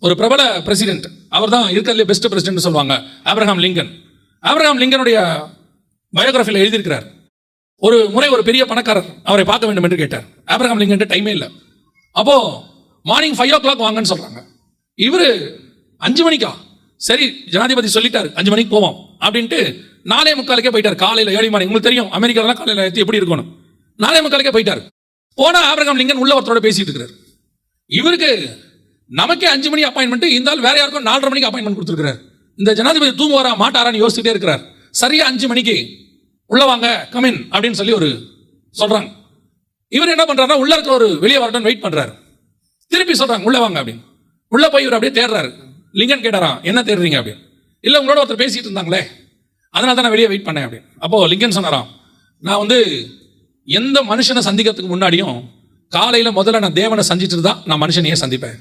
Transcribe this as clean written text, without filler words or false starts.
ஒரு பிரபல பிரசிடென்ட், அவர் தான் இருக்கிறதுலே பெஸ்ட் பிரசிடென்ட் சொல்லுவாங்க, ஆப்ரஹாம் லிங்கன். ஆப்ரஹாம் லிங்கனுடைய பயோகிராஃபியில் எழுதியிருக்கிறார். ஒரு முறை ஒரு பெரிய பணக்காரர் அவரை பார்க்க வேண்டும் என்று கேட்டார். ஆப்ரஹாம் லிங்கன் டைமே இல்லை. அப்போ மார்னிங் 5 o'clock வாங்கன்னு சொல்றாங்க. இவரு 5 மணிக்கா, சரி ஜனாதிபதி சொல்லிட்டாரு 5 மணிக்கு போவோம் அப்படின்ட்டு 4:45 போயிட்டார். காலையில் 7 மணி. உங்களுக்கு தெரியும் அமெரிக்காலாம் காலையில் எப்படி இருக்கணும். 4:45 போயிட்டார். போனா ஆப்ரஹாம் லிங்கன் உள்ள ஒருத்தரோட பேசிட்டு இருக்கிறார். இவருக்கு நமக்கே 5 மணி அப்பாயின்மெண்ட், இந்த ஆள் வேற யாருக்கும் 4:30 மணிக்கு அப்பாயின்மெண்ட் கொடுத்துருக்காரு. இந்த ஜனாதிபதி தூங்குவாரா மாட்டாரான்னு யோசிச்சுட்டே இருக்கிறார். சரியா 5 மணிக்கு உள்ள வாங்க கமின் அப்படின்னு சொல்லி ஒரு சொல்றாங்க. இவர் என்ன பண்றாருன்னா உள்ள இருக்கிற ஒரு வெளியே வரட்டும் வெயிட் பண்றாரு. திருப்பி சொல்றாங்க உள்ள வாங்க அப்படின்னு. உள்ள போய் இவர் அப்படியே தேடுறாரு. லிங்கன் கேட்டாராம், என்ன தேடுறீங்க அப்படின்னு. இல்ல உங்களோட ஒருத்தர் பேசிட்டு இருந்தாங்களே, அதனால தான் நான் வெளியே வெயிட் பண்ணேன் அப்படின்னு. அப்போ லிங்கன் சொன்னாராம், நான் எந்த மனுஷனை சந்திக்கிறதுக்கு முன்னாடியும் காலையில முதல்ல நான் தேவனை சந்திச்சுட்டு தான் நான் மனுஷனையே சந்திப்பேன்.